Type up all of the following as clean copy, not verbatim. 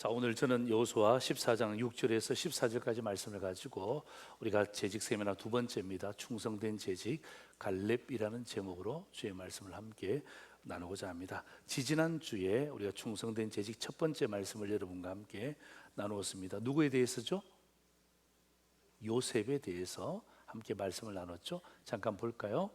자, 오늘 저는 여호수아 14장 6절에서 14절까지 말씀을 가지고 우리가 재직 세미나 두 번째입니다. 충성된 재직 갈렙이라는 제목으로 주의 말씀을 함께 나누고자 합니다. 지지난 주에 우리가 충성된 재직 첫 번째 말씀을 여러분과 함께 나누었습니다. 누구에 대해서죠? 요셉에 대해서 함께 말씀을 나눴죠. 잠깐 볼까요?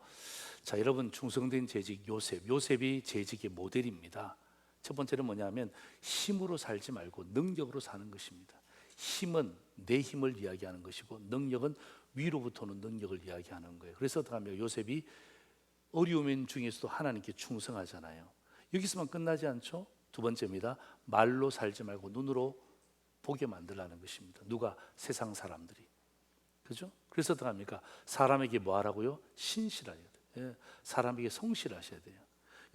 자, 여러분, 충성된 재직 요셉이 재직의 모델입니다. 첫 번째는 뭐냐면 힘으로 살지 말고 능력으로 사는 것입니다. 힘은 내 힘을 이야기하는 것이고 능력은 위로부터 오는 능력을 이야기하는 거예요. 그래서 어떡하면 요셉이 어려움 중에서도 하나님께 충성하잖아요. 여기서만 끝나지 않죠? 두 번째입니다. 말로 살지 말고 눈으로 보게 만들라는 것입니다. 누가? 세상 사람들이. 그죠? 그래서 어떡합니까? 사람에게 뭐 하라고요? 신실하셔야 돼요. 사람에게 성실하셔야 돼요.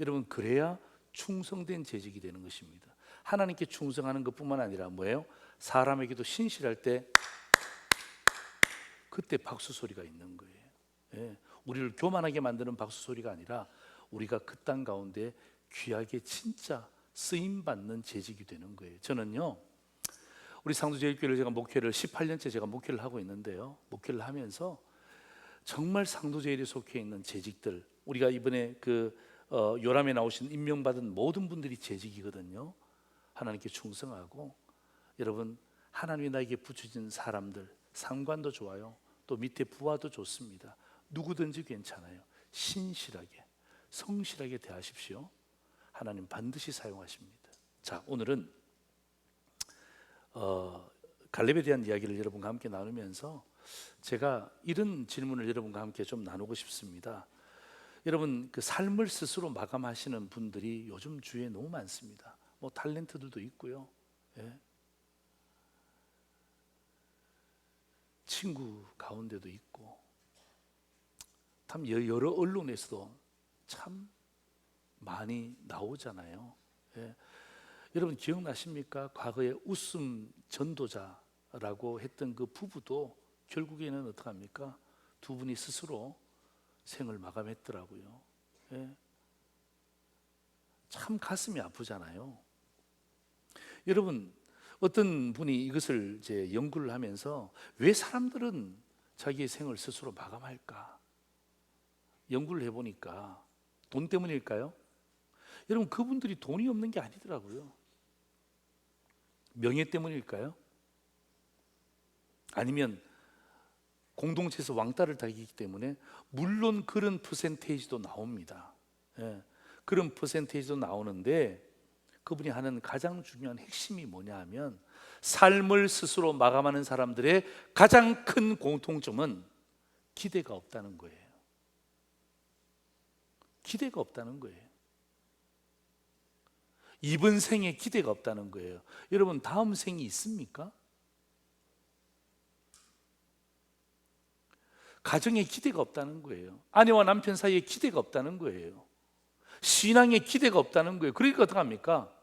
여러분, 그래야 충성된 재직이 되는 것입니다. 하나님께 충성하는 것뿐만 아니라 뭐예요? 사람에게도 신실할 때 그때 박수 소리가 있는 거예요. 우리를 교만하게 만드는 박수 소리가 아니라 우리가 그 땅 가운데 귀하게 진짜 쓰임 받는 재직이 되는 거예요. 저는요, 우리 상도제일교회를 제가 목회를 18년째 제가 목회를 하고 있는데요, 목회를 하면서 정말 상도제일에 속해 있는 재직들, 우리가 이번에 요람에 나오신 임명받은 모든 분들이 재직이거든요. 하나님께 충성하고, 여러분, 하나님이 나에게 붙여진 사람들, 상관도 좋아요, 또 밑에 부하도 좋습니다. 누구든지 괜찮아요. 신실하게, 성실하게 대하십시오. 하나님 반드시 사용하십니다. 자, 오늘은 갈렙에 대한 이야기를 여러분과 함께 나누면서 제가 이런 질문을 여러분과 함께 좀 나누고 싶습니다. 여러분, 그 삶을 스스로 마감하시는 분들이 요즘 주위에 너무 많습니다. 뭐 탤런트들도 있고요, 친구 가운데도 있고, 참 여러 언론에서도 참 많이 나오잖아요. 여러분 기억나십니까? 과거에 웃음 전도자라고 했던 그 부부도 결국에는 어떡합니까? 두 분이 스스로 생을 마감했더라고요. 참 가슴이 아프잖아요. 여러분, 어떤 분이 이것을 이제 연구를 하면서 왜 사람들은 자기의 생을 스스로 마감할까? 연구를 해보니까 돈 때문일까요? 여러분, 그분들이 돈이 없는 게 아니더라고요. 명예 때문일까요? 아니면 공동체에서 왕따를 당하기 때문에, 물론 그런 퍼센테이지도 나옵니다. 그런 퍼센테이지도 나오는데, 그분이 하는 가장 중요한 핵심이 뭐냐 하면, 삶을 스스로 마감하는 사람들의 가장 큰 공통점은 기대가 없다는 거예요. 기대가 없다는 거예요. 이번 생에 기대가 없다는 거예요. 여러분, 다음 생이 있습니까? 가정에 기대가 없다는 거예요. 아내와 남편 사이에 기대가 없다는 거예요. 신앙에 기대가 없다는 거예요. 그러니까 어떡합니까?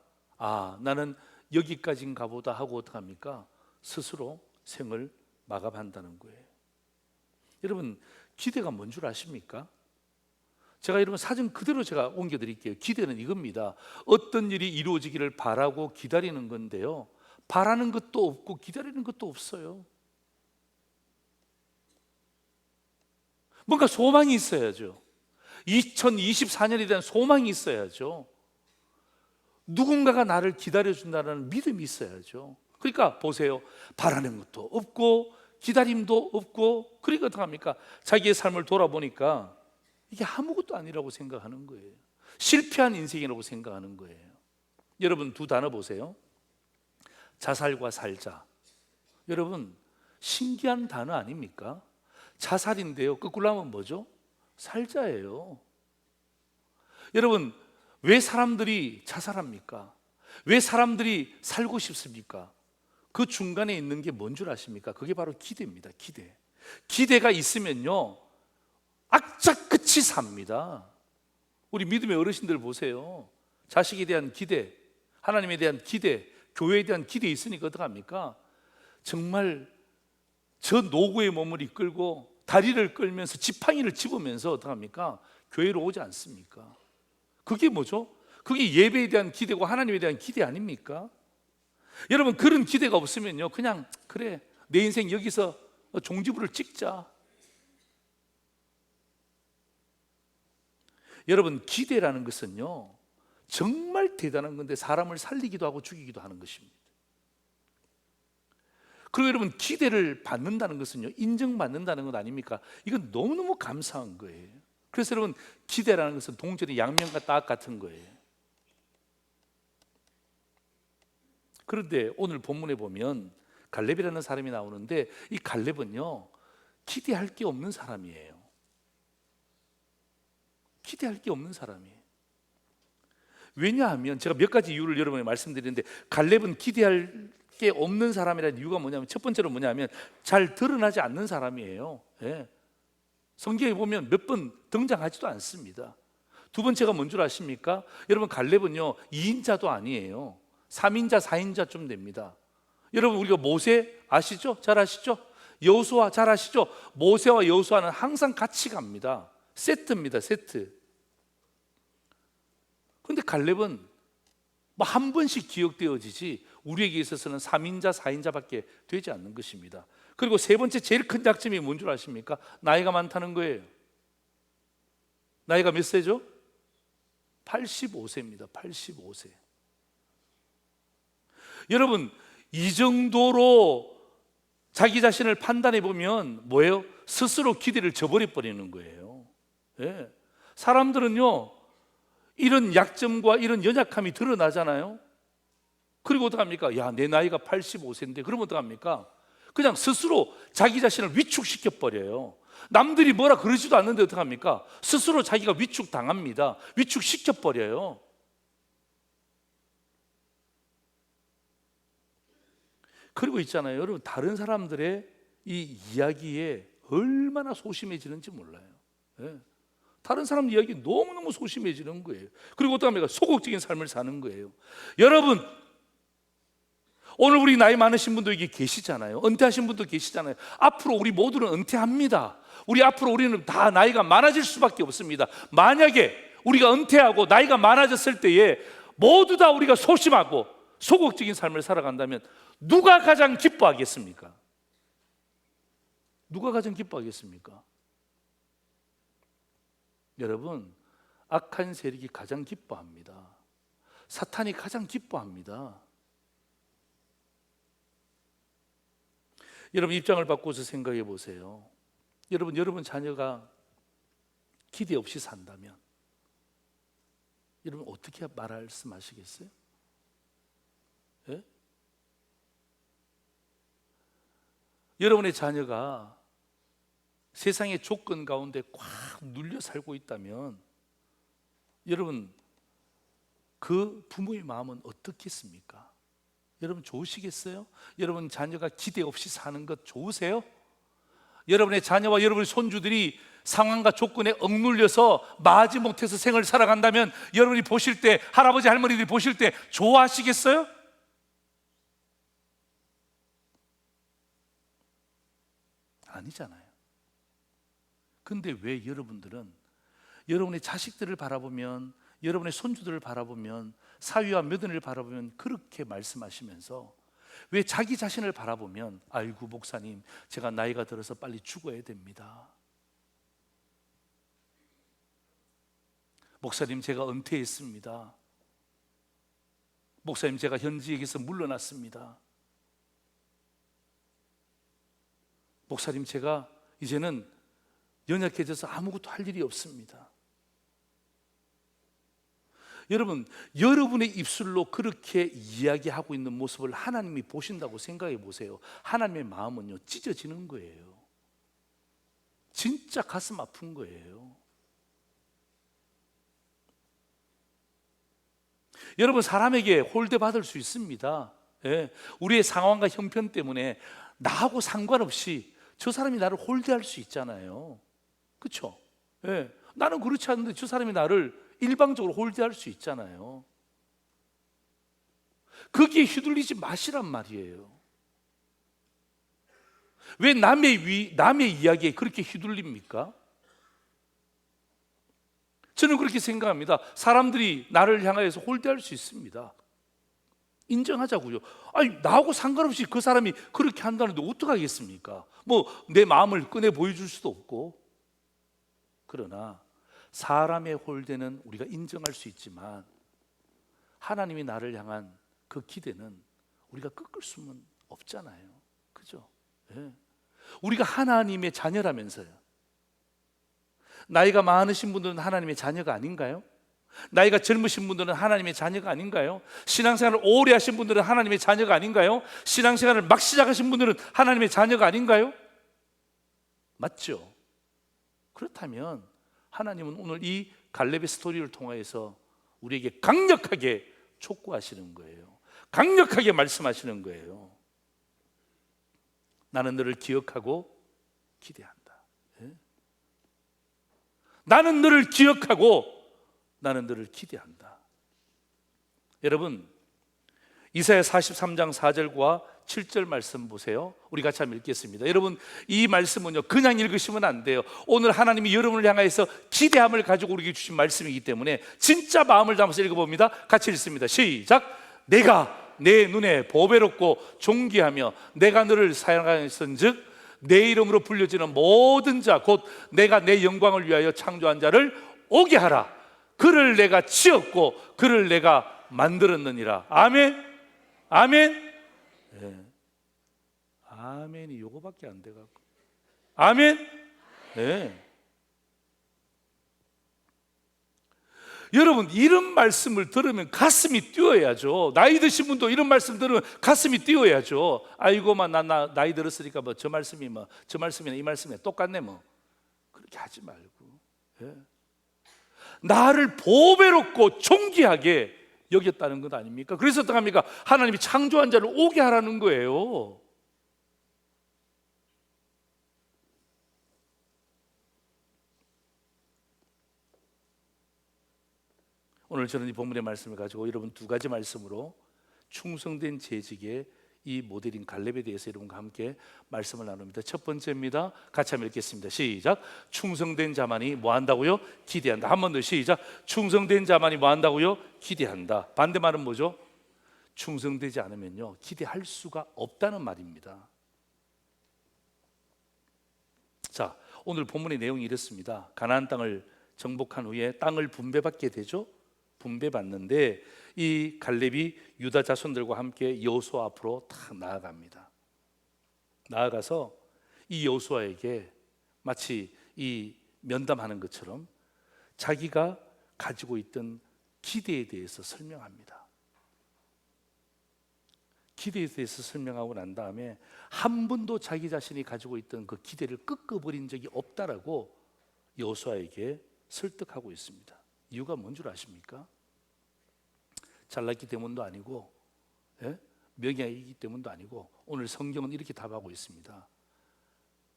나는 여기까지인가 보다 하고 어떡합니까? 스스로 생을 마감한다는 거예요. 여러분, 기대가 뭔 줄 아십니까? 제가 여러분 사진 그대로 제가 옮겨드릴게요. 기대는 이겁니다. 어떤 일이 이루어지기를 바라고 기다리는 건데요, 바라는 것도 없고 기다리는 것도 없어요. 뭔가 소망이 있어야죠. 2024년에 대한 소망이 있어야죠. 누군가가 나를 기다려준다는 믿음이 있어야죠. 그러니까 보세요, 바라는 것도 없고 기다림도 없고, 그러니까 어떡합니까? 자기의 삶을 돌아보니까 이게 아무것도 아니라고 생각하는 거예요. 실패한 인생이라고 생각하는 거예요. 여러분, 두 단어 보세요. 자살과 살자. 여러분, 신기한 단어 아닙니까? 자살인데요, 거꾸로 하면 뭐죠? 살자예요. 여러분, 왜 사람들이 자살합니까? 왜 사람들이 살고 싶습니까? 그 중간에 있는 게 뭔 줄 아십니까? 그게 바로 기대입니다. 기대가 있으면요, 악착같이 삽니다. 우리 믿음의 어르신들 보세요. 자식에 대한 기대, 하나님에 대한 기대, 교회에 대한 기대 있으니까 어떡합니까? 정말 저 노구의 몸을 이끌고 다리를 끌면서 지팡이를 집으면서 어떡합니까? 교회로 오지 않습니까? 그게 뭐죠? 그게 예배에 대한 기대고 하나님에 대한 기대 아닙니까? 여러분, 그런 기대가 없으면요, 그냥 그래, 내 인생 여기서 종지부를 찍자. 여러분, 기대라는 것은요 정말 대단한 건데 사람을 살리기도 하고 죽이기도 하는 것입니다. 그리고 여러분, 기대를 받는다는 것은요 인정받는다는 것 아닙니까? 이건 너무너무 감사한 거예요. 그래서 여러분, 기대라는 것은 동전의 양면과 딱 같은 거예요. 그런데 오늘 본문에 보면 갈렙이라는 사람이 나오는데, 이 갈렙은요 기대할 게 없는 사람이에요. 기대할 게 없는 사람이에요. 왜냐하면 제가 몇 가지 이유를 여러분에게 말씀드리는데, 갈렙은 기대할 게 없는 사람이라는 이유가 뭐냐면, 첫 번째로 뭐냐면 잘 드러나지 않는 사람이에요. 예. 성경에 보면 몇 번 등장하지도 않습니다. 두 번째가 뭔 줄 아십니까? 여러분, 갈렙은요 2인자도 아니에요. 3인자, 4인자쯤 됩니다. 여러분, 우리가 모세 아시죠? 잘 아시죠? 여호수아 잘 아시죠? 모세와 여호수아는 항상 같이 갑니다. 세트입니다, 세트. 그런데 갈렙은 뭐 한 번씩 기억되어지지 우리에게 있어서는 3인자, 4인자밖에 되지 않는 것입니다. 그리고 세 번째 제일 큰 약점이 뭔 줄 아십니까? 나이가 많다는 거예요. 나이가 몇 세죠? 85세입니다. 85세. 여러분, 이 정도로 자기 자신을 판단해 보면 뭐예요? 스스로 기대를 저버려 버리는 거예요. 예. 사람들은요 이런 약점과 이런 연약함이 드러나잖아요. 그리고 어떡합니까? 야, 내 나이가 85세인데 그러면 어떡합니까? 그냥 스스로 자기 자신을 위축시켜 버려요. 남들이 뭐라 그러지도 않는데 어떡합니까? 스스로 자기가 위축당합니다. 위축시켜 버려요. 그리고 있잖아요, 여러분, 다른 사람들의 이 이야기에 얼마나 소심해지는지 몰라요. 예. 다른 사람 이야기 너무너무 소심해지는 거예요. 그리고 어떡합니까? 소극적인 삶을 사는 거예요. 여러분, 오늘 우리 나이 많으신 분도 여기 계시잖아요. 은퇴하신 분도 계시잖아요. 앞으로 우리 모두는 은퇴합니다. 우리는 다 나이가 많아질 수밖에 없습니다. 만약에 우리가 은퇴하고 나이가 많아졌을 때에 모두 다 우리가 소심하고 소극적인 삶을 살아간다면 누가 가장 기뻐하겠습니까? 누가 가장 기뻐하겠습니까? 여러분, 악한 세력이 가장 기뻐합니다. 사탄이 가장 기뻐합니다. 여러분, 입장을 바꿔서 생각해 보세요. 여러분 자녀가 기대 없이 산다면 여러분 어떻게 말씀하시겠어요? 예? 여러분의 자녀가 세상의 조건 가운데 꽉 눌려 살고 있다면 여러분, 그 부모의 마음은 어떻겠습니까? 여러분 좋으시겠어요? 여러분 자녀가 기대 없이 사는 것 좋으세요? 여러분의 자녀와 여러분의 손주들이 상황과 조건에 억눌려서 마지 못해서 생을 살아간다면 여러분이 보실 때, 할아버지 할머니들이 보실 때 좋아하시겠어요? 아니잖아요. 근데 왜 여러분들은 여러분의 자식들을 바라보면, 여러분의 손주들을 바라보면, 사위와 며느리를 바라보면 그렇게 말씀하시면서 왜 자기 자신을 바라보면 아이고 목사님, 제가 나이가 들어서 빨리 죽어야 됩니다. 목사님, 제가 은퇴했습니다. 목사님, 제가 현직에서 물러났습니다. 목사님, 제가 이제는 연약해져서 아무것도 할 일이 없습니다. 여러분, 여러분의 입술로 그렇게 이야기하고 있는 모습을 하나님이 보신다고 생각해 보세요. 하나님의 마음은요 찢어지는 거예요. 진짜 가슴 아픈 거예요. 여러분, 사람에게 홀대받을 수 있습니다. 예, 우리의 상황과 형편 때문에 나하고 상관없이 저 사람이 나를 홀대할 수 있잖아요. 그렇죠? 예, 나는 그렇지 않은데 저 사람이 나를 일방적으로 홀대할 수 있잖아요. 거기에 휘둘리지 마시란 말이에요. 왜 남의 이야기에 그렇게 휘둘립니까? 저는 그렇게 생각합니다. 사람들이 나를 향하여서 홀대할 수 있습니다. 인정하자고요. 아니, 나하고 상관없이 그 사람이 그렇게 한다는데 어떡하겠습니까? 뭐 내 마음을 꺼내 보여줄 수도 없고. 그러나 사람의 홀대는 우리가 인정할 수 있지만 하나님이 나를 향한 그 기대는 우리가 꺾을 수는 없잖아요. 그죠? 예. 우리가 하나님의 자녀라면서요. 나이가 많으신 분들은 하나님의 자녀가 아닌가요? 나이가 젊으신 분들은 하나님의 자녀가 아닌가요? 신앙생활을 오래 하신 분들은 하나님의 자녀가 아닌가요? 신앙생활을 막 시작하신 분들은 하나님의 자녀가 아닌가요? 맞죠? 그렇다면 하나님은 오늘 이 갈렙의 스토리를 통해서 우리에게 강력하게 촉구하시는 거예요. 강력하게 말씀하시는 거예요. 나는 너를 기억하고 기대한다. 예? 나는 너를 기억하고 나는 너를 기대한다. 여러분, 이사야 43장 4절과 7절 말씀 보세요. 우리 같이 한번 읽겠습니다. 여러분, 이 말씀은요 그냥 읽으시면 안 돼요. 오늘 하나님이 여러분을 향해서 기대함을 가지고 우리에게 주신 말씀이기 때문에 진짜 마음을 담아서 읽어봅니다. 같이 읽습니다. 시작. 내가 내 눈에 보배롭고 존귀하며 내가 너를 사랑하였은즉 내 이름으로 불려지는 모든 자 곧 내가 내 영광을 위하여 창조한 자를 오게 하라. 그를 내가 지었고 그를 내가 만들었느니라. 아멘. 아멘. 네. 아멘이 요거밖에 안 돼갖고. 아멘. 네. 여러분, 이런 말씀을 들으면 가슴이 뛰어야죠. 나이 드신 분도 이런 말씀 들으면 가슴이 뛰어야죠. 아이고만 나 나이 들었으니까 뭐 저 말씀이 뭐 저 말씀이나 이 말씀이 똑같네 뭐 그렇게 하지 말고. 예. 나를 보배롭고 존귀하게 여겼다는 것 아닙니까? 그래서 어떡합니까? 하나님이 창조한 자를 오게 하라는 거예요. 오늘 저는 이 본문의 말씀을 가지고 여러분 두 가지 말씀으로 충성된 재직의 이 모델인 갈렙에 대해서 여러분과 함께 말씀을 나눕니다. 첫 번째입니다. 같이 한번 읽겠습니다. 시작. 충성된 자만이 뭐 한다고요? 기대한다. 한 번 더 시작. 충성된 자만이 뭐 한다고요? 기대한다. 반대말은 뭐죠? 충성되지 않으면요 기대할 수가 없다는 말입니다. 자, 오늘 본문의 내용이 이렇습니다. 가나안 땅을 정복한 후에 땅을 분배받게 되죠. 분배받는데 이 갈렙이 유다 자손들과 함께 여호수아 앞으로 탁 나아갑니다. 나아가서 이 여호수아에게 마치 이 면담하는 것처럼 자기가 가지고 있던 기대에 대해서 설명합니다. 기대에 대해서 설명하고 난 다음에 한 번도 자기 자신이 가지고 있던 그 기대를 꺾어버린 적이 없다라고 여호수아에게 설득하고 있습니다. 이유가 뭔 줄 아십니까? 잘났기 때문도 아니고 명예이기 때문도 아니고 오늘 성경은 이렇게 답하고 있습니다.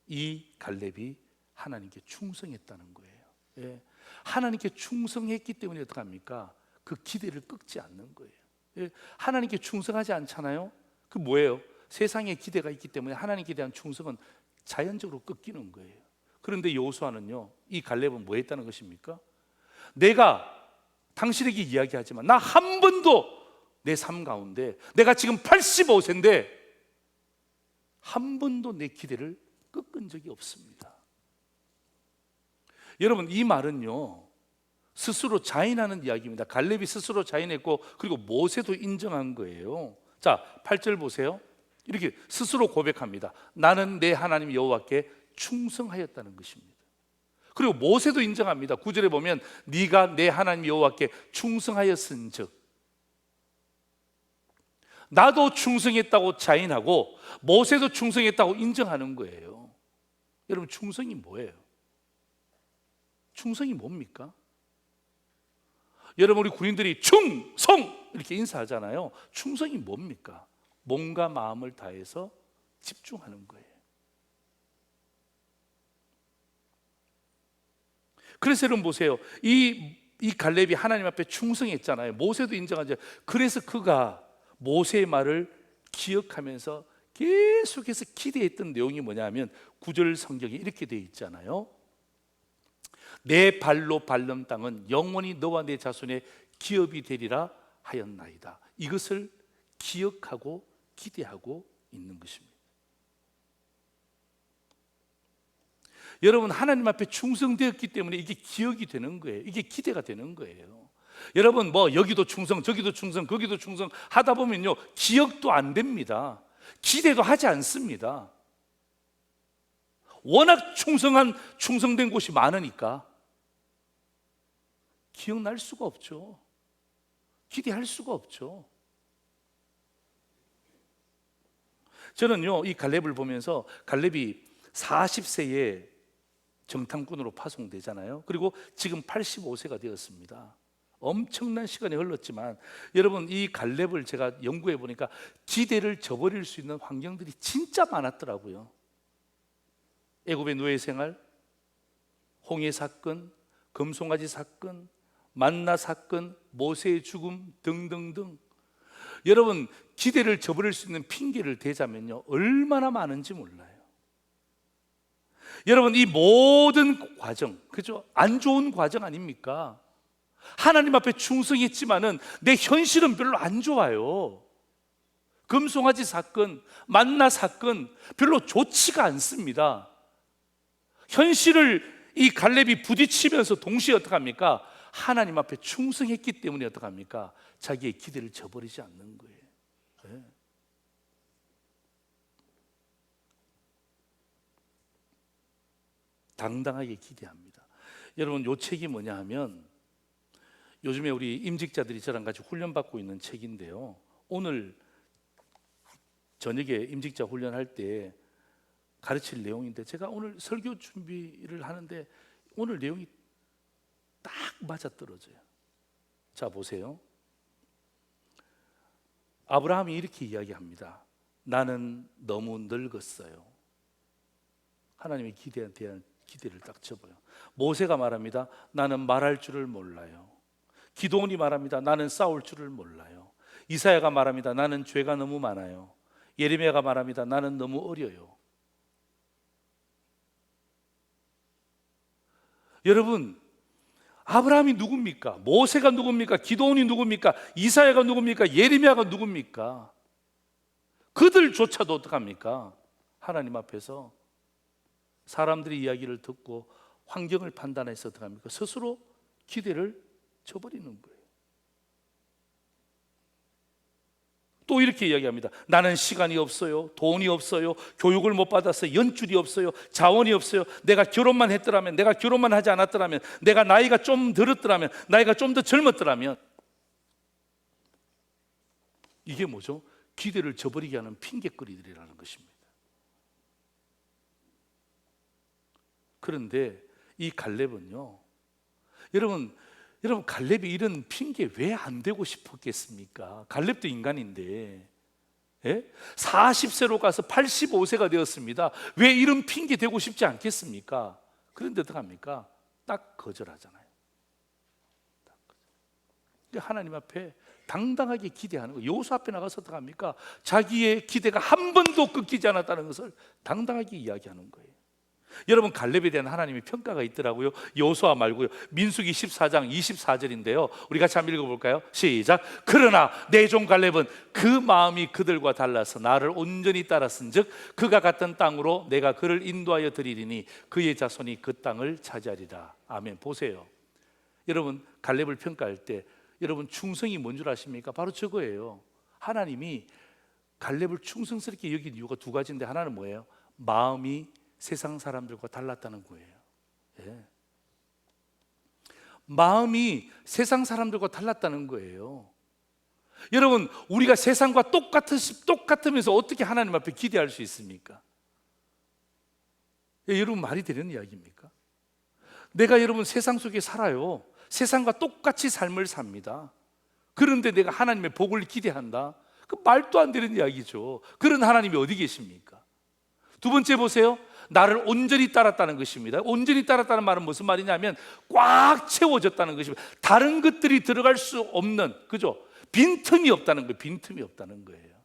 이 갈렙이 하나님께 충성했다는 거예요. 하나님께 충성했기 때문에 어떡합니까? 그 기대를 꺾지 않는 거예요. 하나님께 충성하지 않잖아요. 그 뭐예요? 세상에 기대가 있기 때문에 하나님께 대한 충성은 자연적으로 꺾이는 거예요. 그런데 여호수아는요 이 갈렙은 뭐 했다는 것입니까? 내가 당신에게 이야기하지만 나 한 번도 내 삶 가운데 내가 지금 85세인데 한 번도 내 기대를 꺾은 적이 없습니다. 여러분, 이 말은요 스스로 자인하는 이야기입니다. 갈렙이 스스로 자인했고 그리고 모세도 인정한 거예요. 자, 8절 보세요. 이렇게 스스로 고백합니다. 나는 내 하나님 여호와께 충성하였다는 것입니다. 그리고 모세도 인정합니다. 9절에 보면 네가 내 하나님 여호와께 충성하였은즉, 나도 충성했다고 자인하고 모세도 충성했다고 인정하는 거예요. 여러분, 충성이 뭐예요? 충성이 뭡니까? 여러분, 우리 군인들이 충성 이렇게 인사하잖아요. 충성이 뭡니까? 몸과 마음을 다해서 집중하는 거예요. 그래서 여러분 보세요. 이 갈렙이 하나님 앞에 충성했잖아요. 모세도 인정하죠. 그래서 그가 모세의 말을 기억하면서 계속해서 기대했던 내용이 뭐냐면 9절 성경에 이렇게 되어 있잖아요. 내 발로 밟는 땅은 영원히 너와 내 자손의 기업이 되리라 하였나이다. 이것을 기억하고 기대하고 있는 것입니다. 여러분, 하나님 앞에 충성되었기 때문에 이게 기억이 되는 거예요. 이게 기대가 되는 거예요. 여러분, 뭐 여기도 충성, 저기도 충성, 거기도 충성 하다 보면요, 기억도 안 됩니다. 기대도 하지 않습니다. 워낙 충성된 곳이 많으니까 기억날 수가 없죠. 기대할 수가 없죠. 저는요, 이 갈렙을 보면서, 갈렙이 40세에 정탐꾼으로 파송되잖아요. 그리고 지금 85세가 되었습니다. 엄청난 시간이 흘렀지만, 여러분, 이 갈렙을 제가 연구해 보니까 기대를 저버릴 수 있는 환경들이 진짜 많았더라고요. 애굽의 노예 생활, 홍해 사건, 금송아지 사건, 만나 사건, 모세의 죽음 등등등. 여러분, 기대를 저버릴 수 있는 핑계를 대자면요, 얼마나 많은지 몰라요. 여러분, 이 모든 과정, 그죠? 안 좋은 과정 아닙니까? 하나님 앞에 충성했지만은 내 현실은 별로 안 좋아요. 금송아지 사건, 만나 사건 별로 좋지가 않습니다. 현실을 이 갈렙이 부딪히면서 동시에 어떡합니까? 하나님 앞에 충성했기 때문에 어떡합니까? 자기의 기대를 저버리지 않는 거예요. 네. 당당하게 기대합니다. 여러분, 요 책이 뭐냐 하면, 요즘에 우리 임직자들이 저랑 같이 훈련받고 있는 책인데요, 오늘 저녁에 임직자 훈련할 때 가르칠 내용인데, 제가 오늘 설교 준비를 하는데 오늘 내용이 딱 맞아떨어져요. 자, 보세요. 아브라함이 이렇게 이야기합니다. 나는 너무 늙었어요. 하나님의 기대에 대한 기대를 딱 접어요. 모세가 말합니다. 나는 말할 줄을 몰라요. 기도온이 말합니다. 나는 싸울 줄을 몰라요. 이사야가 말합니다. 나는 죄가 너무 많아요. 예레미야가 말합니다. 나는 너무 어려요. 여러분, 아브라함이 누굽니까? 모세가 누굽니까? 기도온이 누굽니까? 이사야가 누굽니까? 예레미야가 누굽니까? 그들조차도 어떡합니까? 하나님 앞에서 사람들의 이야기를 듣고 환경을 판단해서 어떡합니까? 스스로 기대를 저버리는 거예요. 또 이렇게 이야기합니다. 나는 시간이 없어요. 돈이 없어요. 교육을 못 받았어요. 연줄이 없어요. 자원이 없어요. 내가 결혼만 했더라면, 내가 결혼만 하지 않았더라면, 내가 나이가 좀 들었더라면, 나이가 좀 더 젊었더라면. 이게 뭐죠? 기대를 저버리게 하는 핑계거리들이라는 것입니다. 그런데 이 갈렙은요, 여러분 갈렙이 이런 핑계 왜 안 되고 싶었겠습니까? 갈렙도 인간인데, 예? 40세로 가서 85세가 되었습니다. 왜 이런 핑계 대고 싶지 않겠습니까? 그런데 어떡합니까? 딱 거절하잖아요. 하나님 앞에 당당하게 기대하는 거예요. 여호수아 앞에 나가서 어떡합니까? 자기의 기대가 한 번도 끊기지 않았다는 것을 당당하게 이야기하는 거예요. 여러분, 갈렙에 대한 하나님의 평가가 있더라고요. 여호수아 말고요, 민수기 14장 24절인데요 우리 같이 한번 읽어볼까요? 시작. 그러나 내 종 갈렙은 그 마음이 그들과 달라서 나를 온전히 따랐은즉 그가 갔던 땅으로 내가 그를 인도하여 드리리니 그의 자손이 그 땅을 차지하리라. 아멘. 보세요, 여러분, 갈렙을 평가할 때 여러분, 충성이 뭔 줄 아십니까? 바로 저거예요. 하나님이 갈렙을 충성스럽게 여긴 이유가 두 가지인데, 하나는 뭐예요? 마음이 세상 사람들과 달랐다는 거예요. 예. 마음이 세상 사람들과 달랐다는 거예요. 여러분, 우리가 세상과 똑같으면서 어떻게 하나님 앞에 기대할 수 있습니까? 예, 여러분, 말이 되는 이야기입니까? 내가 여러분 세상 속에 살아요. 세상과 똑같이 삶을 삽니다. 그런데 내가 하나님의 복을 기대한다? 그 말도 안 되는 이야기죠. 그런 하나님이 어디 계십니까? 두 번째 보세요. 나를 온전히 따랐다는 것입니다. 온전히 따랐다는 말은 무슨 말이냐면 꽉 채워졌다는 것입니다. 다른 것들이 들어갈 수 없는, 그죠? 빈틈이 없다는 거예요. 빈틈이 없다는 거예요.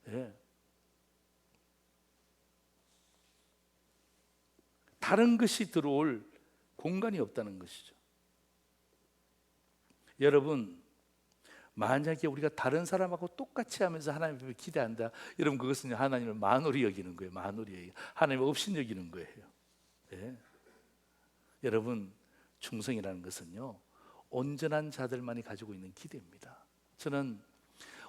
예. 다른 것이 들어올 공간이 없다는 것이죠. 여러분, 만약에 우리가 다른 사람하고 똑같이 하면서 하나님 앞에 기대한다, 여러분 그것은 하나님을 만홀히 여기는 거예요. 만홀히 여기는, 하나님을 없인 여기는 거예요. 예. 여러분, 충성이라는 것은요, 온전한 자들만이 가지고 있는 기대입니다. 저는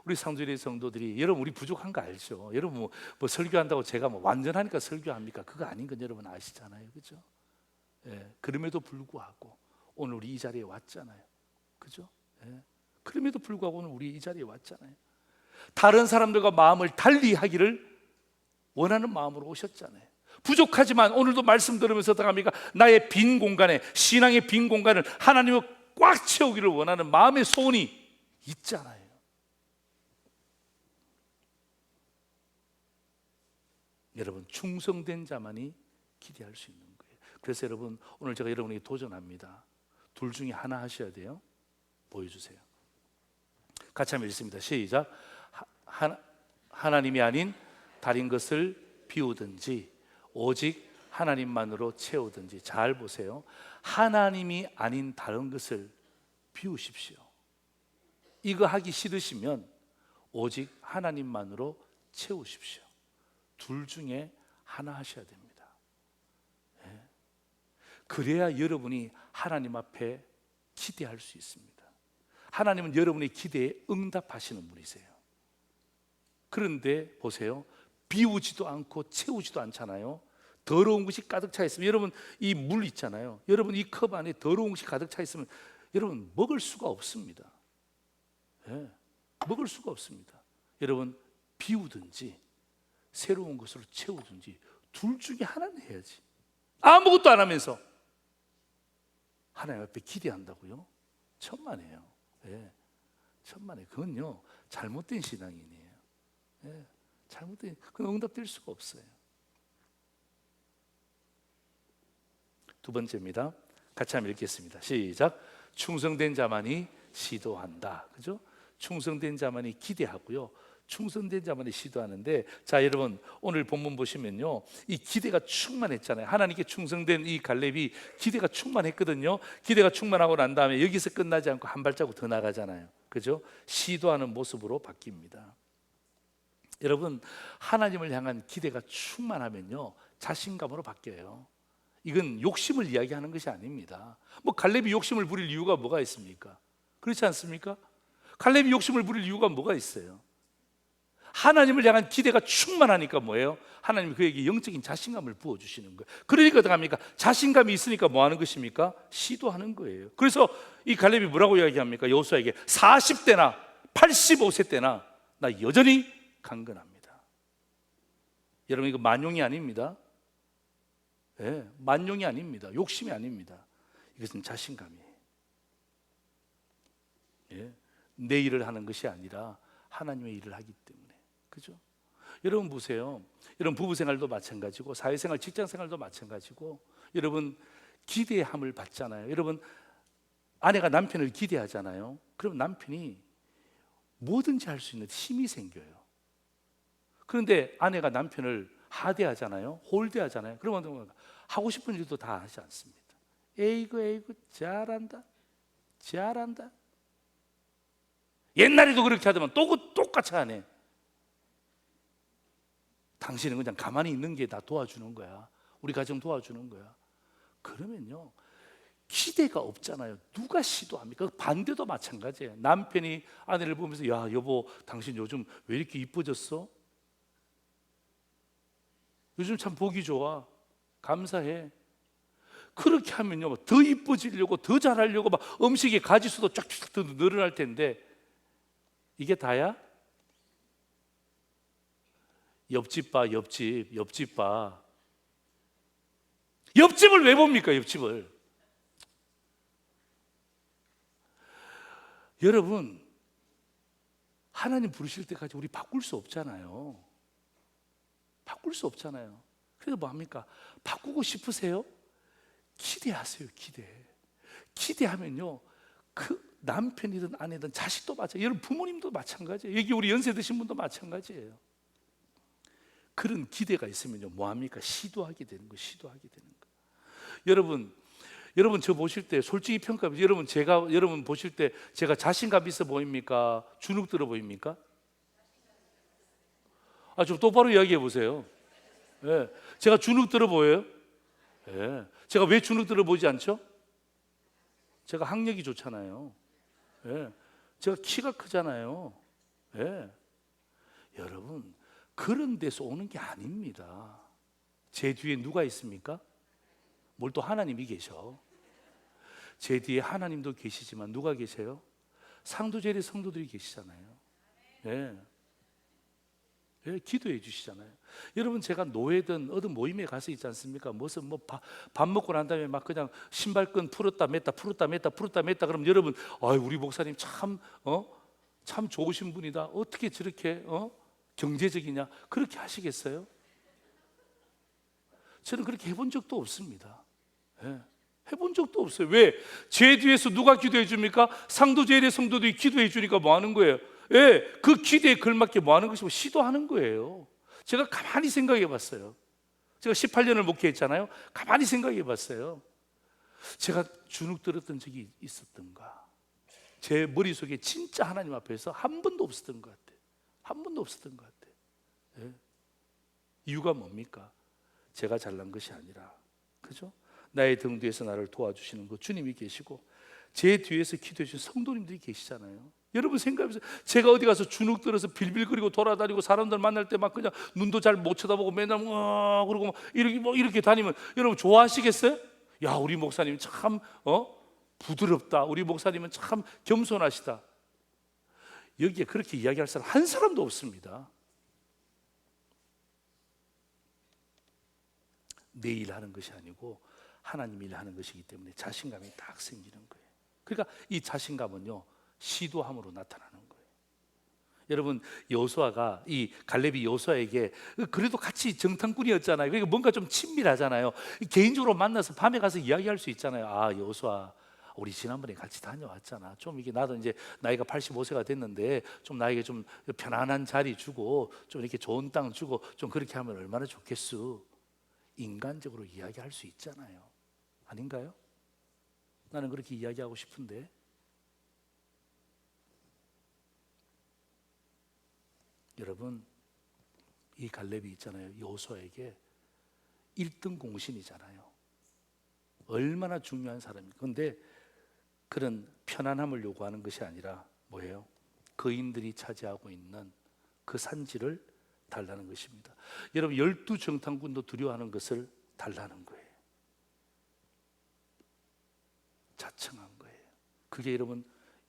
우리 상주일의 성도들이, 여러분 우리 부족한 거 알죠? 여러분 뭐 설교한다고 제가 뭐 완전하니까 설교합니까? 그거 아닌 건 여러분 아시잖아요, 그죠? 예. 그럼에도 불구하고 오늘 우리 이 자리에 왔잖아요, 그죠? 예. 그럼에도 불구하고 오늘 우리 이 자리에 왔잖아요. 다른 사람들과 마음을 달리 하기를 원하는 마음으로 오셨잖아요. 부족하지만 오늘도 말씀 들으면서 어떡합니까? 나의 빈 공간에, 신앙의 빈 공간을 하나님을 꽉 채우기를 원하는 마음의 소원이 있잖아요. 여러분, 충성된 자만이 기대할 수 있는 거예요. 그래서 여러분, 오늘 제가 여러분에게 도전합니다. 둘 중에 하나 하셔야 돼요. 보여주세요. 같이 한번 읽습니다. 시작. 하나님이 아닌 다른 것을 비우든지 오직 하나님만으로 채우든지. 잘 보세요. 하나님이 아닌 다른 것을 비우십시오. 이거 하기 싫으시면 오직 하나님만으로 채우십시오. 둘 중에 하나 하셔야 됩니다. 네. 그래야 여러분이 하나님 앞에 기대할 수 있습니다. 하나님은 여러분의 기대에 응답하시는 분이세요. 그런데 보세요, 비우지도 않고 채우지도 않잖아요. 더러운 것이 가득 차 있으면, 여러분 이 물 있잖아요, 여러분 이 컵 안에 더러운 것이 가득 차 있으면 여러분 먹을 수가 없습니다. 네, 먹을 수가 없습니다. 여러분, 비우든지 새로운 것으로 채우든지 둘 중에 하나는 해야지. 아무것도 안 하면서 하나님 앞에 기대한다고요? 천만에요. 네, 천만에. 그건요 잘못된 신앙인이에요. 네, 잘못된, 그건 응답될 수가 없어요. 두 번째입니다. 같이 한번 읽겠습니다. 시작. 충성된 자만이 시도한다. 그죠? 충성된 자만이 기대하고요, 충성된 자만이 시도하는데, 자 여러분, 오늘 본문 보시면요, 이 기대가 충만했잖아요. 하나님께 충성된 이 갈렙이 기대가 충만했거든요. 기대가 충만하고 난 다음에 여기서 끝나지 않고 한 발자국 더 나가잖아요, 그죠? 시도하는 모습으로 바뀝니다. 여러분, 하나님을 향한 기대가 충만하면요 자신감으로 바뀌어요. 이건 욕심을 이야기하는 것이 아닙니다. 뭐 갈렙이 욕심을 부릴 이유가 뭐가 있습니까? 그렇지 않습니까? 갈렙이 욕심을 부릴 이유가 뭐가 있어요? 하나님을 향한 기대가 충만하니까 뭐예요? 하나님이 그에게 영적인 자신감을 부어주시는 거예요. 그러니까 어떡합니까? 자신감이 있으니까 뭐 하는 것입니까? 시도하는 거예요. 그래서 이 갈렙이 뭐라고 이야기합니까? 여호수아에게 40대나 85세 때나 나 여전히 강건합니다. 여러분, 이거 만용이 아닙니다. 네, 만용이 아닙니다. 욕심이 아닙니다. 이것은 자신감이에요. 예, 내 일을 하는 것이 아니라 하나님의 일을 하기 때문에. 그죠? 여러분 보세요. 여러분 부부생활도 마찬가지고 사회생활, 직장생활도 마찬가지고, 여러분 기대함을 받잖아요. 여러분 아내가 남편을 기대하잖아요. 그럼 남편이 뭐든지 할 수 있는 힘이 생겨요. 그런데 아내가 남편을 하대하잖아요, 홀대하잖아요. 그러면 하고 싶은 일도 다 하지 않습니다. 에이구 잘한다, 잘한다. 옛날에도 그렇게 하더만 또 똑같이 하네. 당신은 그냥 가만히 있는 게 다 도와주는 거야. 우리 가정 도와주는 거야. 그러면요 기대가 없잖아요. 누가 시도합니까? 반대도 마찬가지예요. 남편이 아내를 보면서 야 여보, 당신 요즘 왜 이렇게 이뻐졌어? 요즘 참 보기 좋아, 감사해. 그렇게 하면요 더 이뻐지려고, 더 잘하려고 막 음식의 가지수도 쫙쫙 더 늘어날 텐데, 이게 다야? 옆집 봐, 옆집 봐. 옆집을 왜 봅니까? 옆집을. 여러분, 하나님 부르실 때까지 우리 바꿀 수 없잖아요. 바꿀 수 없잖아요. 그래서 뭐 합니까? 바꾸고 싶으세요? 기대하세요. 기대하면요 그 남편이든 아내든 자식도 마찬가지예요. 여러분 부모님도 마찬가지예요. 여기 우리 연세 드신 분도 마찬가지예요. 그런 기대가 있으면요 뭐 합니까? 시도하게 되는 거예요. 여러분, 여러분 저 보실 때 솔직히 평가해. 여러분 보실 때 제가 자신감 있어 보입니까? 주눅 들어 보입니까? 좀 똑바로 이야기해 보세요. 예. 제가 주눅 들어 보여요? 예. 제가 왜 주눅 들어 보이지 않죠? 제가 학력이 좋잖아요. 예. 제가 키가 크잖아요. 예. 여러분 그런 데서 오는 게 아닙니다. 제 뒤에 누가 있습니까? 뭘 또 하나님이 계셔. 제 뒤에 하나님도 계시지만 누가 계세요? 상도제리 성도들이 계시잖아요. 예. 예, 기도해 주시잖아요. 여러분 제가 노예든 어떤 모임에 가서 있지 않습니까? 무슨 밥 먹고 난 다음에 막 그냥 신발끈 풀었다 맸다 풀었다 맸다 풀었다 맸다 그러면 여러분 우리 목사님 참 좋으신 분이다. 어떻게 저렇게 경제적이냐? 그렇게 하시겠어요? 저는 그렇게 해본 적도 없습니다. 예, 해본 적도 없어요. 왜? 제 뒤에서 누가 기도해 줍니까? 상도제일의 성도들이 기도해 주니까 뭐 하는 거예요? 예, 그 기대에 걸맞게 뭐 하는 것이고 시도하는 거예요. 제가 가만히 생각해 봤어요. 제가 18년을 목회했잖아요. 가만히 생각해 봤어요. 제가 주눅 들었던 적이 있었던가? 제 머릿속에 진짜 하나님 앞에서 한 번도 없었던 것 같아요. 한 번도 없었던 것 같아요. 예. 이유가 뭡니까? 제가 잘난 것이 아니라, 그죠? 나의 등 뒤에서 나를 도와주시는 그 주님이 계시고 제 뒤에서 기도해 주신 성도님들이 계시잖아요. 여러분 생각해보세요. 제가 어디 가서 주눅 들어서 빌빌거리고 돌아다니고 사람들 만날 때 막 그냥 눈도 잘 못 쳐다보고 맨날 그러고 이렇게 다니면 여러분 좋아하시겠어요? 야, 우리 목사님 참 부드럽다. 우리 목사님은 참 겸손하시다. 여기에 그렇게 이야기할 사람 한 사람도 없습니다. 내 일 하는 것이 아니고 하나님 일 하는 것이기 때문에 자신감이 딱 생기는 거예요. 그러니까 이 자신감은요, 시도함으로 나타나는 거예요. 여러분, 여호수아가 이 갈렙이 여호수아에게 그래도 같이 정탐꾼이었잖아요. 그러니까 뭔가 좀 친밀하잖아요. 개인적으로 만나서 밤에 가서 이야기할 수 있잖아요. 여호수아, 우리 지난번에 같이 다녀왔잖아. 좀 이게 나도 이제 나이가 85세가 됐는데 좀 나에게 좀 편안한 자리 주고 좀 이렇게 좋은 땅 주고 좀 그렇게 하면 얼마나 좋겠어. 인간적으로 이야기할 수 있잖아요. 아닌가요? 나는 그렇게 이야기하고 싶은데. 여러분, 이 갈렙이 있잖아요. 여호수아에게 1등 공신이잖아요. 얼마나 중요한 사람입니까? 그런데 그런 편안함을 요구하는 것이 아니라 뭐예요? 거인들이 차지하고 있는 그 산지를 달라는 것입니다. 여러분, 12정탐꾼도 두려워하는 것을 달라는 거예요. 자청한 거예요. 그게 여러분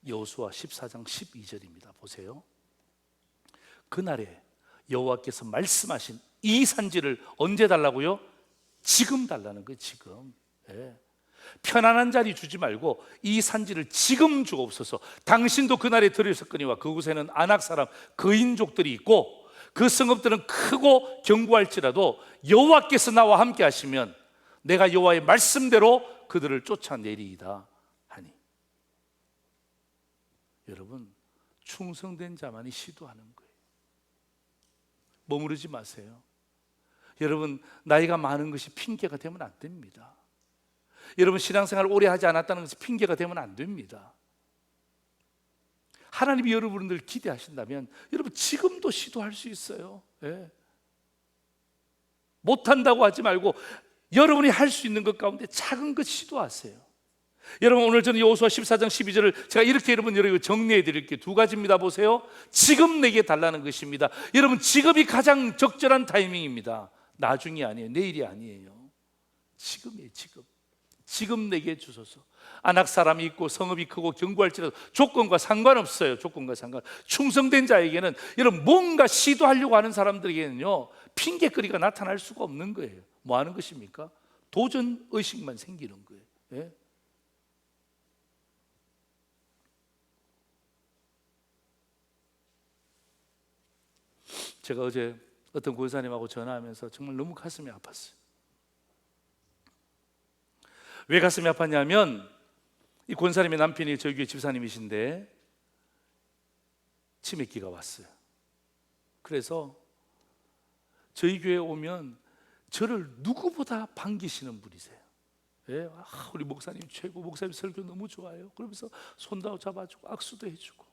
여호수아 14장 12절입니다. 보세요. 그날에 여호와께서 말씀하신 이 산지를 언제 달라고요? 지금 달라는 거예요. 지금. 예. 편안한 자리 주지 말고 이 산지를 지금 주옵소서. 당신도 그날에 들으셨거니와 그곳에는 아낙 사람 거인족들이 있고 그 성읍들은 크고 견고할지라도 여호와께서 나와 함께 하시면 내가 여호와의 말씀대로 그들을 쫓아내리이다 하니. 여러분, 충성된 자만이 시도하는 거예요. 머무르지 마세요. 여러분, 나이가 많은 것이 핑계가 되면 안 됩니다. 여러분, 신앙생활을 오래 하지 않았다는 것이 핑계가 되면 안 됩니다. 하나님이 여러분들 기대하신다면 여러분 지금도 시도할 수 있어요. 예. 못한다고 하지 말고 여러분이 할 수 있는 것 가운데 작은 것 시도하세요. 여러분, 오늘 저는 여호수아 14장 12절을 제가 이렇게 여러분 정리해 드릴게요. 두 가지입니다. 보세요. 지금 내게 달라는 것입니다. 여러분, 지금이 가장 적절한 타이밍입니다. 나중이 아니에요. 내일이 아니에요. 지금이에요. 지금 내게 주소서. 아낙 사람이 있고 성읍이 크고 견고할지라도 조건과 상관없어요. 조건과 상관. 충성된 자에게는 여러분 뭔가 시도하려고 하는 사람들에게는요 핑계거리가 나타날 수가 없는 거예요. 뭐 하는 것입니까? 도전 의식만 생기는 거예요. 예? 제가 어제 어떤 권사님하고 전화하면서 정말 너무 가슴이 아팠어요. 왜 가슴이 아팠냐면 이 권사님의 남편이 저희 교회 집사님이신데 치매기가 왔어요. 그래서 저희 교회에 오면 저를 누구보다 반기시는 분이세요. 예, 우리 목사님 최고, 목사님 설교 너무 좋아요. 그러면서 손도 잡아주고 악수도 해주고.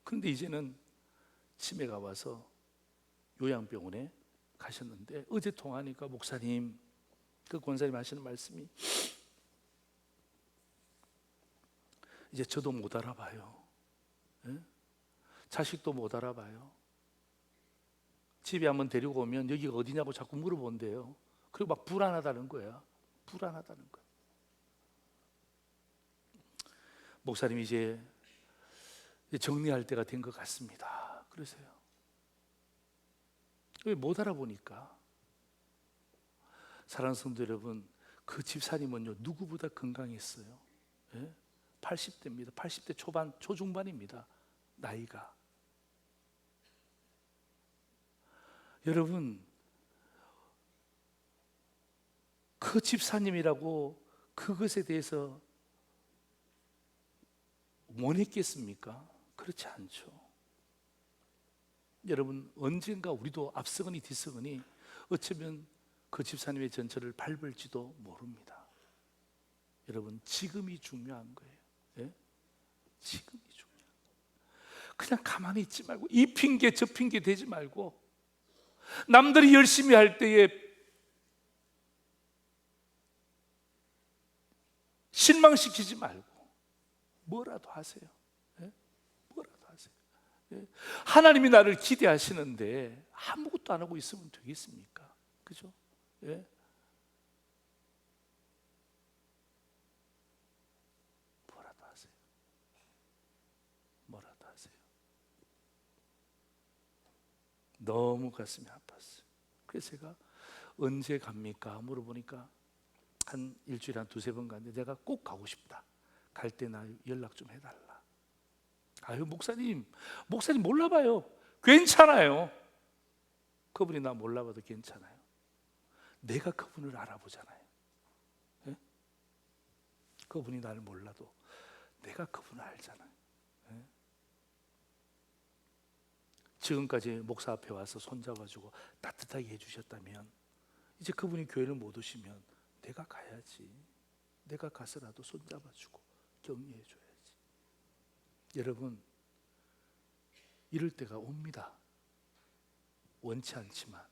그런데 이제는 치매가 와서 요양병원에 가셨는데, 어제 통화하니까 목사님, 그 권사님 하시는 말씀이, 이제 저도 못 알아봐요. 예? 자식도 못 알아봐요. 집에 한번 데리고 오면 여기가 어디냐고 자꾸 물어본대요. 그리고 막 불안하다는 거야. 불안하다는 거야. 목사님 이제 정리할 때가 된 것 같습니다. 그러세요. 왜 못 알아보니까. 사랑하는 성도 여러분, 그 집사님은요 누구보다 건강했어요. 예? 80대입니다. 80대 초반, 초중반입니다. 나이가. 여러분, 그 집사님이라고 그것에 대해서 원했겠습니까? 그렇지 않죠. 여러분, 언젠가 우리도 앞서거니 뒤서거니 어쩌면 그 집사님의 전철을 밟을지도 모릅니다. 여러분, 지금이 중요한 거예요. 예? 지금이 중요한 거예요. 그냥 가만히 있지 말고, 이 핑계 저 핑계 대지 말고, 남들이 열심히 할 때에 실망시키지 말고 뭐라도 하세요. 예? 뭐라도 하세요. 예? 하나님이 나를 기대하시는데 아무것도 안 하고 있으면 되겠습니까? 그죠? 예? 뭐라도 하세요. 뭐라도 하세요. 너무 가슴이 아팠어요. 그래서 제가 언제 갑니까? 물어보니까 한 일주일에 한 두세 번 가는데, 내가 꼭 가고 싶다. 갈 때 나 연락 좀 해달라. 아유, 목사님 몰라봐요. 괜찮아요. 그분이 나 몰라봐도 괜찮아요. 내가 그분을 알아보잖아요. 예? 그분이 나를 몰라도 내가 그분을 알잖아요. 예? 지금까지 목사 앞에 와서 손잡아주고 따뜻하게 해주셨다면, 이제 그분이 교회를 못 오시면 내가 가야지. 내가 가서라도 손잡아주고 격려해줘야지. 여러분, 이럴 때가 옵니다. 원치 않지만.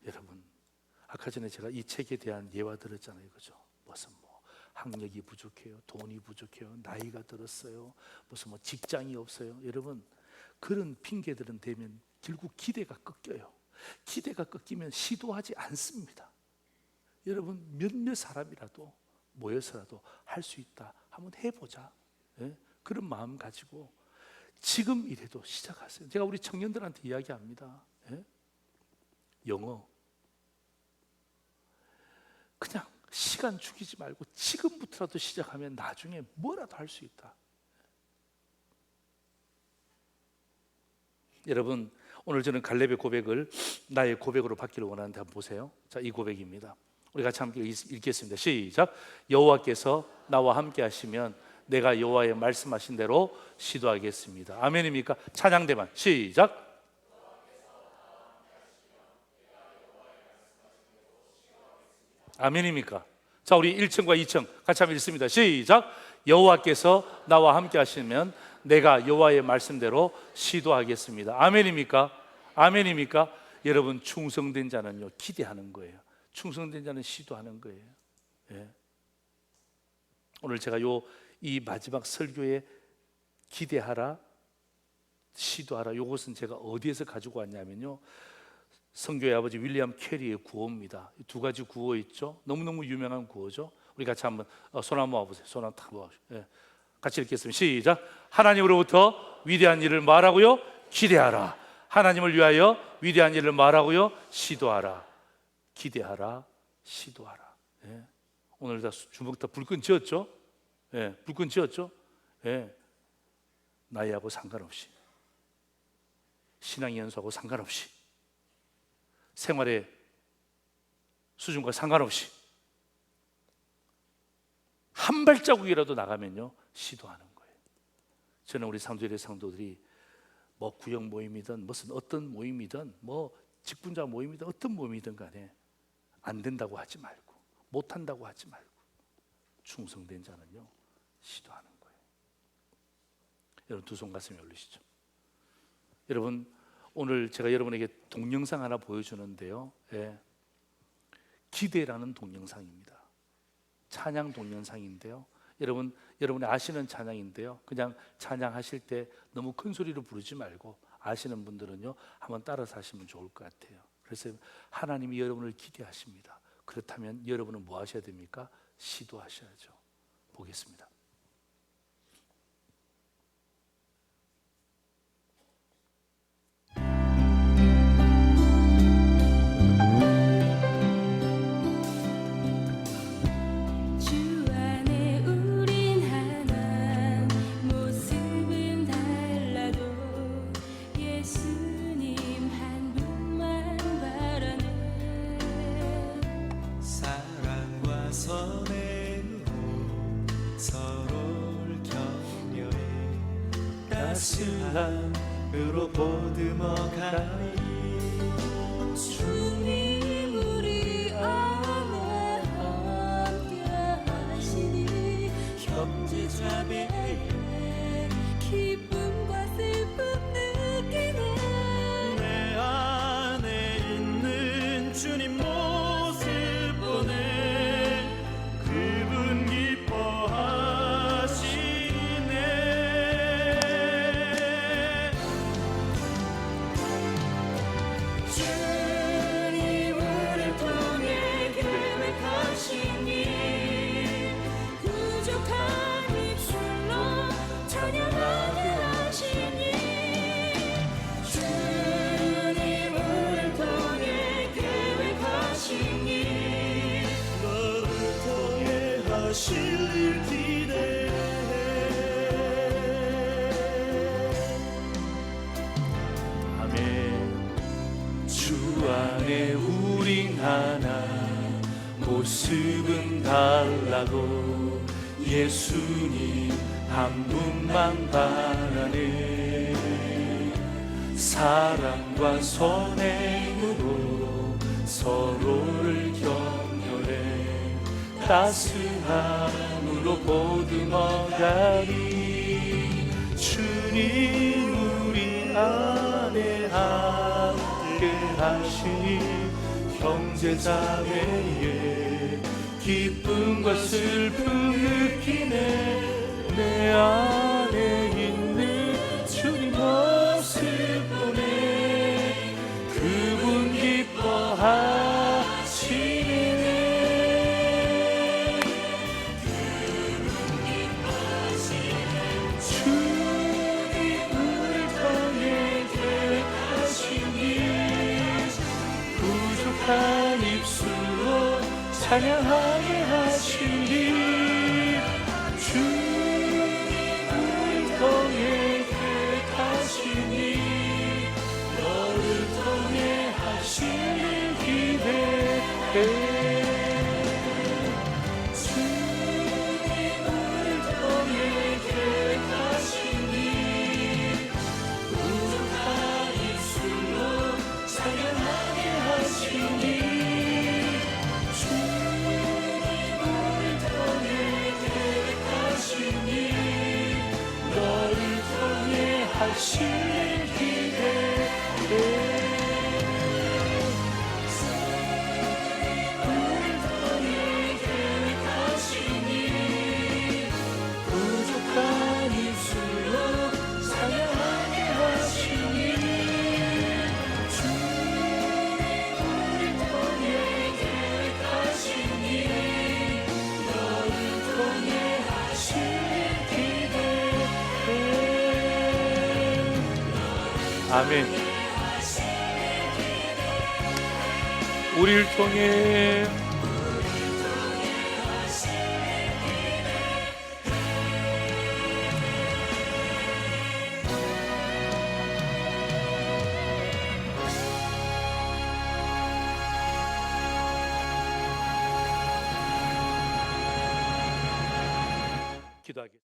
여러분, 아까 전에 제가 이 책에 대한 예화 들었잖아요. 그죠? 무슨 학력이 부족해요, 돈이 부족해요, 나이가 들었어요, 무슨 직장이 없어요. 여러분, 그런 핑계들은 되면 결국 기대가 꺾여요. 기대가 꺾이면 시도하지 않습니다. 여러분, 몇몇 사람이라도 모여서라도 할 수 있다, 한번 해보자. 예? 그런 마음 가지고 지금 이래도 시작하세요. 제가 우리 청년들한테 이야기합니다. 예? 영어 그냥 시간 죽이지 말고 지금부터라도 시작하면 나중에 뭐라도 할 수 있다. 여러분, 오늘 저는 갈렙의 고백을 나의 고백으로 받기를 원하는데 한번 보세요. 자, 이 고백입니다. 우리 같이 함께 읽겠습니다. 시작. 여호와께서 나와 함께 하시면 내가 여호와의 말씀하신 대로 시도하겠습니다. 아멘입니까? 찬양대만 시작. 아멘입니까? 자, 우리 1층과 2층 같이 한번 읽습니다. 시작. 여호와께서 나와 함께 하시면 내가 여호와의 말씀대로 시도하겠습니다. 아멘입니까? 아멘입니까? 여러분, 충성된 자는요 기대하는 거예요. 충성된 자는 시도하는 거예요. 예. 오늘 제가 이 마지막 설교에 기대하라, 시도하라, 요것은 제가 어디에서 가지고 왔냐면요, 성교의 아버지 윌리엄 캐리의 구호입니다. 두 가지 구호 있죠. 너무너무 유명한 구호죠. 우리 같이 한번 손 한번 모아보세요. 손 한번 탁 모아보세요. 예. 같이 읽겠습니다. 시작. 하나님으로부터 위대한 일을 말하고요, 기대하라. 하나님을 위하여 위대한 일을 말하고요, 시도하라. 기대하라, 시도하라. 예. 오늘 다 주먹 다 불끈 지었죠. 예. 불끈 지었죠. 예. 나이하고 상관없이, 신앙 연수하고 상관없이, 생활의 수준과 상관없이 한 발자국이라도 나가면요 시도하는 거예요. 저는 우리 상주일의 상도들이 구역 모임이든 무슨 어떤 모임이든 직분자 모임이든 어떤 모임이든 간에 안 된다고 하지 말고, 못한다고 하지 말고, 충성된 자는요 시도하는 거예요. 여러분 두 손 가슴에 올리시죠. 여러분 오늘 제가 여러분에게 동영상 하나 보여주는데요, 기대라는 동영상입니다. 찬양 동영상인데요, 여러분이 아시는 찬양인데요, 그냥 찬양하실 때 너무 큰 소리로 부르지 말고 아시는 분들은요 한번 따라서 하시면 좋을 것 같아요. 그래서 하나님이 여러분을 기대하십니다. 그렇다면 여러분은 뭐 하셔야 됩니까? 시도하셔야죠. 보겠습니다. 따스함으로 보듬어가니 주님 우리 안에 함께 하시니 형제자매의 기쁨과 슬픔 느끼네. 내 안에 있는 주님 모습 보네. 그분 하실 기대해. 아멘. 주 안에 우린 하나, 모습은 달라도 예수님 한 분만 바라네. 사랑과 선행으로 서로를 격려해 따스함으로 보듬어가리. 주님 우리 안에 함께 하시니 형제자매의 기쁨과 슬픔 느끼네. 내 안에 있는 주님 모습 보네. 그분 기뻐하시네. 부족한 입술로 찬양하게 하시니 주님을 통해 계획하시니 너를 통해 하시는 기대해. 주님을 통해 계획하시니 부족한 입술로 찬양하게 하시니 주님을 통해 계획하시니 너를 통해 하시는 기대해. 주님을 통해 계획하시니 부족한 입술로 찬양하게 하시니 아멘. 우리를 통해 기도하겠습니다.